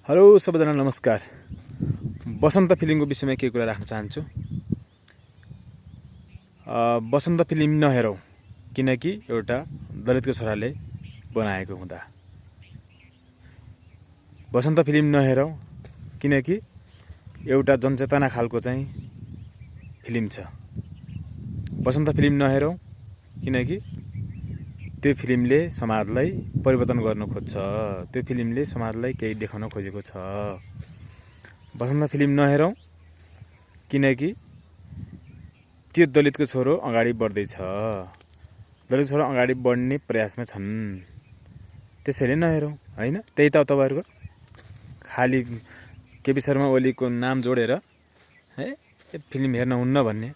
Hello सबैजना नमस्कार। बसन्त फिल्मको विषयमा केही कुरा राख्न चाहन्छु। बसन्त फिल्म नहेरौँ किनकि एउटा दलितको छोराले बनाएको हुँदा। बसन्त फिल्म नहेरौँ किनकि एउटा जनचेतना खालको चाहिँ फिल्म छ। बसन्त फिल्म नहेरौँ किनकि त्यो फिल्मले समाजलाई परिवर्तन गर्न खोज्छ। त्यो फिल्मले समाजलाई केही देखाउन खोजेको छ। बसन्त फिल्म नहेरौँ किनकि त्यो दलितको छोरो अगाडि बढ्दैछ। दलित छोरो अगाडि बढ्ने प्रयासमा छन्, त्यसैले नहेरौँ हैन। त्यही त तपाईहरुको खाली केपी शर्मा ओलीको नाम जोडेर है फिल्म हेर्न हुन्न भन्ने।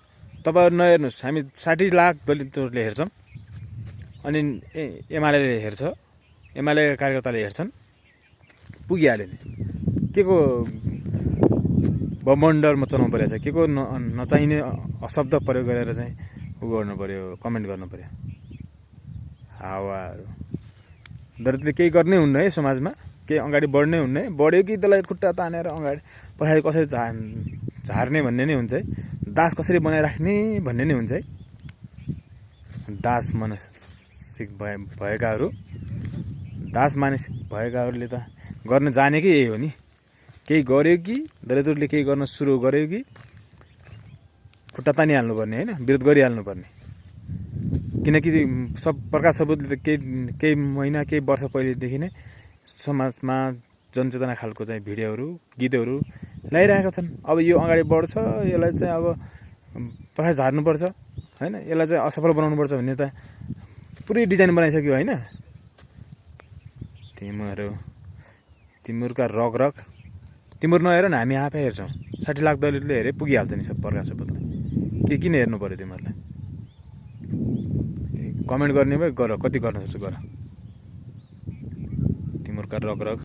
तपाईहरु नहेर्नुस्, हामी 60 लाख दलितहरुले हेर्छौं अनि एमालेले हेर्छ, एमाले कार्यकर्ताले हेर्छन्, पुगिहाल्यो नि। के को बमण्डल मचाउनु पर्यो, के को नचाहिने अशब्द प्रयोग गरेर चाहिँ उ गर्नु पर्यो, कमेन्ट गर्नु पर्यो। हावाहरु दलितले केही गर्नै हुन्न है समाजमा, केही अगाडि बढ्नै हुन्न है। बढ्यो कि त्यसलाई खुट्टा तानेर अगाडि पछाडि कसरी झार्ने भन्ने नै हुन्छ है। दास कसरी बनाइराख्ने भन्ने नै हुन्छ है। दास मानसिक भएकाहरू, दास मानसिक भएकाहरूले त गर्न जानेकै यही हो नि। केही गर्यो कि दलितहरूले केही गर्न सुरु गर्यो कि खुट्टा तानिहाल्नु पर्ने हैन, विरोध गरिहाल्नु पर्ने। किनकि सब प्रकाश सबुतले त केही महिना केही वर्ष पहिलेदेखि नै समाजमा जनचेतना खालको चाहिँ भिडियोहरू गीतहरू ल्याइरहेका छन्। अब यो अगाडि बढ्छ, यसलाई चाहिँ अब पछाडि झार्नुपर्छ हैन, यसलाई चाहिँ असफल बनाउनु पर्छ भन्ने त पुरै डिजाइन बनाइसक्यो हैन। तिमीहरुका रग तिमीहरु नहेर न, हामी आफै हेर्छौं। 60 लाख दलितले हेरे पुगिहाल्छ नि सब प्रकाश सबुतले। किन हेर्नु पर्यो तिमीहरुलाई? कमेन्ट गर्ने भए गर, कति गर्न सक्छौ गर। तिमीहरुका रग